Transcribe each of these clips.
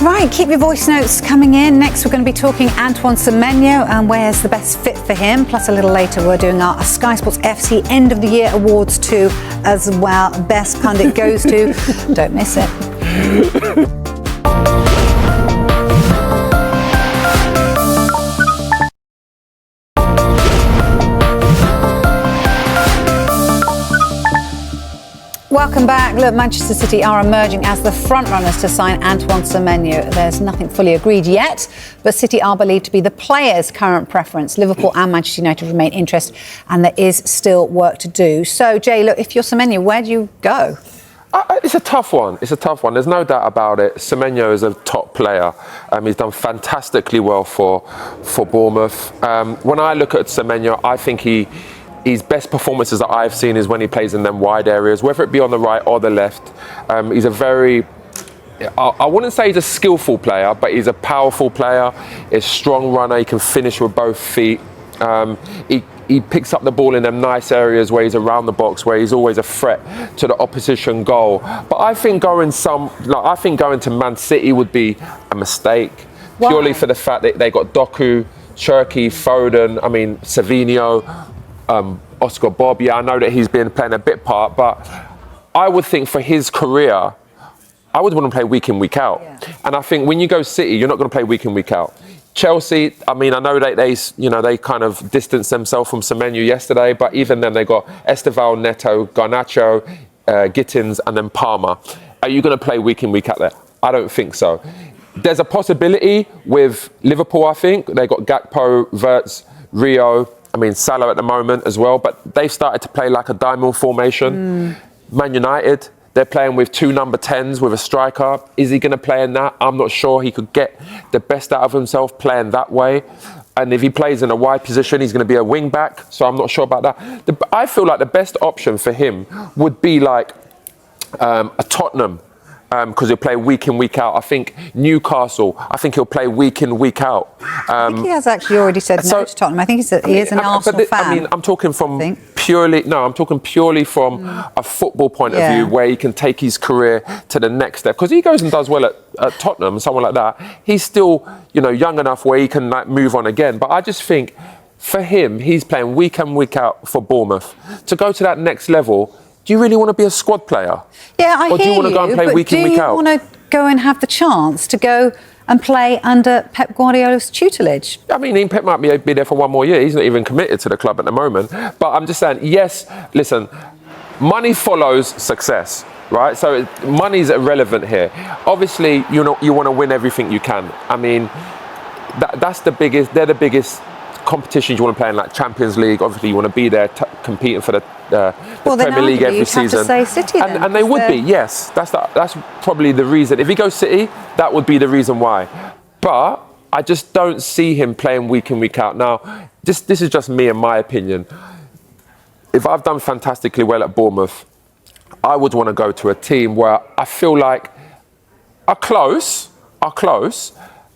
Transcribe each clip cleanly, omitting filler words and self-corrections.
Right, keep your voice notes coming in. Next, we're going to be talking Antoine Semenyo and where's the best fit for him. Plus, a little later, we're doing our Sky Sports FC End of the Year Awards too, as well. Best pundit goes to. Don't miss it. Welcome back. Look, Manchester City are emerging as the frontrunners to sign Antoine Semenyo. There's nothing fully agreed yet, but City are believed to be the players' current preference. Liverpool and Manchester United remain interested, and there is still work to do. So, Jay, look, if you're Semenyo, where do you go? It's a tough one. It's a tough one. There's no doubt about it. Semenyo is a top player. He's done fantastically well for Bournemouth. When I look at Semenyo, I think his best performances that I've seen is when he plays in them wide areas, whether it be on the right or the left. He's a very, I wouldn't say he's a skillful player, but he's a powerful player. He's a strong runner. He can finish with both feet. He picks up the ball in them nice areas where he's around the box, where he's always a threat to the opposition goal. But I think going to Man City would be a mistake. Why? Purely for the fact that they got Doku, Cherries, Foden, Semenyo, Oscar Bob. Yeah, I know that he's been playing a bit part, but I would think for his career, I would want to play week in, week out. Yeah. And I think when you go City, you're not going to play week in, week out. Chelsea, I know that they kind of distanced themselves from Semenyo yesterday, but even then they got Esteval, Neto, Garnacho, Gittins, and then Palmer. Are you going to play week in, week out there? I don't think so. There's a possibility with Liverpool, I think. They got Gakpo, Wirtz, Rio, Salah at the moment as well, but they've started to play like a diamond formation. Man United, they're playing with two number 10s with a striker. Is he going to play in that? I'm not sure. He could get the best out of himself playing that way. And if he plays in a wide position, he's going to be a wing back. So I'm not sure about that. I feel like the best option for him would be like a Tottenham, because he'll play week in, week out. I think Newcastle, I think he'll play week in, week out. I think he has actually already said no to Tottenham. I think he is an Arsenal fan. I'm talking from purely from a football point of view, where he can take his career to the next step. Because he goes and does well at Tottenham, someone like that. He's still, young enough where he can move on again. But I just think for him, he's playing week in, week out for Bournemouth. To go to that next level, do you really want to be a squad player? Yeah, I hear you. Or do you want to go and play week in, week out? Do you want to go and have the chance to go and play under Pep Guardiola's tutelage? Pep might be there for one more year. He's not even committed to the club at the moment. But I'm just saying, yes, listen, money follows success, right? So money's irrelevant here. Obviously, you want to win everything you can. That's the biggest. They're the biggest competitions you want to play in, like Champions League. Obviously, you want to be there competing for the Premier League every season. Have to say City then, and they would be, yes. That's probably the reason. If he goes City, that would be the reason why. But I just don't see him playing week in, week out. Now, this is just me and my opinion. If I've done fantastically well at Bournemouth, I would want to go to a team where I feel like are close,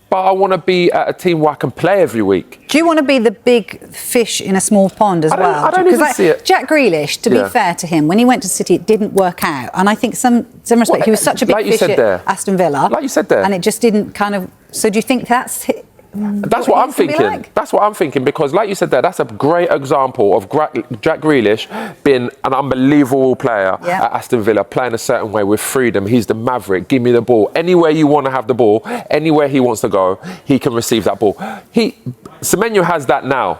but I want to be at a team where I can play every week. Do you want to be the big fish in a small pond as well? I don't even see it. Jack Grealish, to be fair to him, when he went to City, it didn't work out. And I think some respect, he was such a big fish at Aston Villa. Like you said there. And it just didn't kind of... So do you think that's what I'm thinking. Like? That's what I'm thinking, because like you said there, that's a great example of Jack Grealish being an unbelievable player at Aston Villa, playing a certain way with freedom. He's the maverick. Give me the ball. Anywhere you want to have the ball, anywhere he wants to go, he can receive that ball. Semenyo has that now.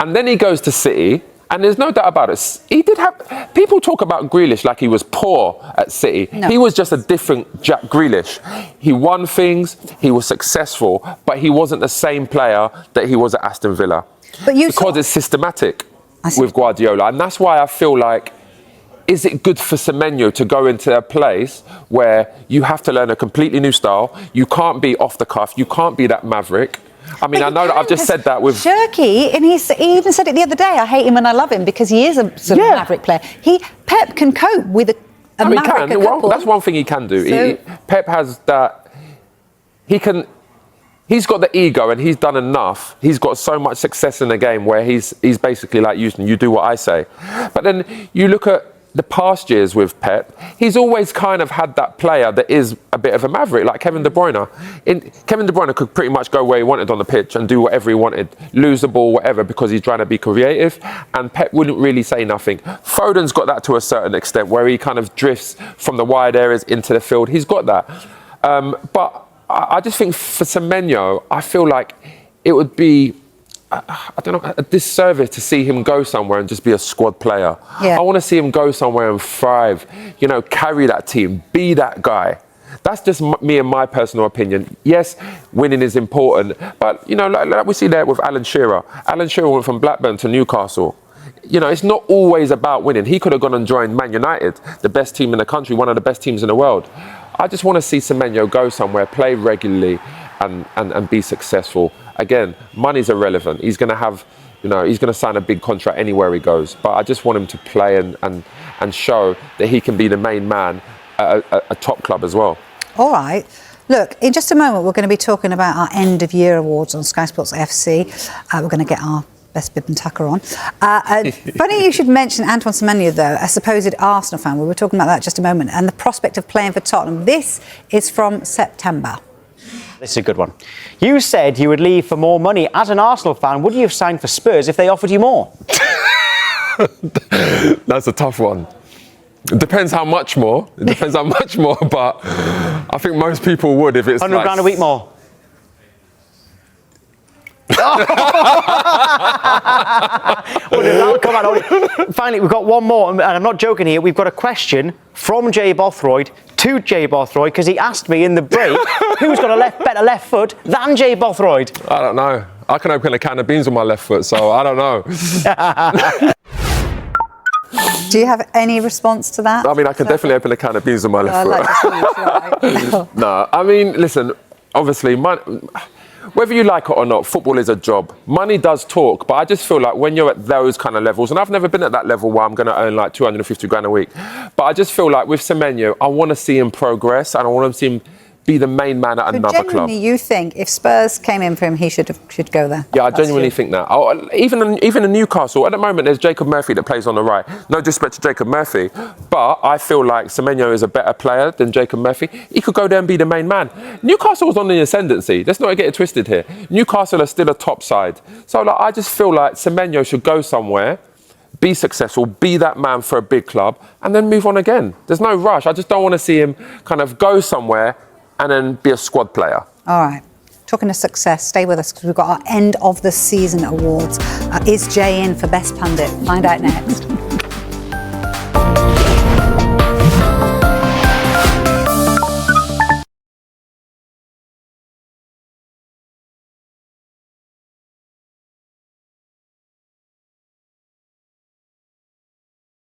And then he goes to City, and there's no doubt about it. He did have... People talk about Grealish like he was poor at City. No. He was just a different Jack Grealish. He won things, he was successful, but he wasn't the same player that he was at Aston Villa. Because it's systematic with Guardiola. And that's why I feel like, is it good for Semenyo to go into a place where you have to learn a completely new style? You can't be off the cuff. You can't be that maverick. I know that I've just said that with... Cherky, and he even said it the other day, I hate him and I love him, because he is a sort of maverick player. Pep can cope with a maverick couple. That's one thing he can do. Pep has that... He's got the ego, and he's done enough. He's got so much success in the game where he's basically like, you do what I say. But then you look at the past years with Pep, he's always kind of had that player that is a bit of a maverick, like Kevin De Bruyne. Kevin De Bruyne could pretty much go where he wanted on the pitch and do whatever he wanted, lose the ball, whatever, because he's trying to be creative, and Pep wouldn't really say nothing. Foden's got that to a certain extent, where he kind of drifts from the wide areas into the field. He's got that. But I just think for Semenyo, I feel like it would be, I don't know, a disservice to see him go somewhere and just be a squad player. Yeah. I want to see him go somewhere and thrive, you know, carry that team, be that guy. That's just me and my personal opinion. Yes, winning is important, but, you know, like we see there with Alan Shearer. Alan Shearer went from Blackburn to Newcastle. You know, it's not always about winning. He could have gone and joined Man United, the best team in the country, one of the best teams in the world. I just want to see Semenyo go somewhere, play regularly, and be successful. Again, money's irrelevant. He's going to have, you know, he's going to sign a big contract anywhere he goes. But I just want him to play and show that he can be the main man at a top club as well. All right. Look, in just a moment, we're going to be talking about our end of year awards on Sky Sports FC. We're going to get our best bib and tucker on. Funny you should mention Antoine Semenyo, though, a supposed Arsenal fan. We were talking about that just a moment. And the prospect of playing for Tottenham. This is from September. This is a good one. You said you would leave for more money. As an Arsenal fan, would you have signed for Spurs if they offered you more? That's a tough one. It depends how much more. It depends how much more, but I think most people would if it's 100 like... grand a week more. Come on. Finally, we've got one more, and I'm not joking here. We've got a question from Jay Bothroyd to Jay Bothroyd, because he asked me in the break who's got a better left foot than Jay Bothroyd. I don't know. I can open a can of beans with my left foot, so I don't know. Do you have any response to that? I mean, I can definitely open a can of beans with my left foot. Like No, I mean, listen, obviously, whether you like it or not, football is a job. Money does talk, but I just feel like when you're at those kind of levels, and I've never been at that level where I'm going to earn like 250 grand a week, but I just feel like with Semenyo, I want to see him progress and I want to see him be the main man at another club. Genuinely, you think if Spurs came in for him, he should go there? Yeah, I genuinely think that. Even in Newcastle, at the moment, there's Jacob Murphy that plays on the right. No disrespect to Jacob Murphy, but I feel like Semenyo is a better player than Jacob Murphy. He could go there and be the main man. Newcastle was on the ascendancy. Let's not get it twisted here. Newcastle are still a top side. So I just feel like Semenyo should go somewhere, be successful, be that man for a big club, and then move on again. There's no rush. I just don't want to see him kind of go somewhere and then be a squad player. All right. Talking of success, stay with us because we've got our end of the season awards. Is Jay in for Best Pundit? Find out next.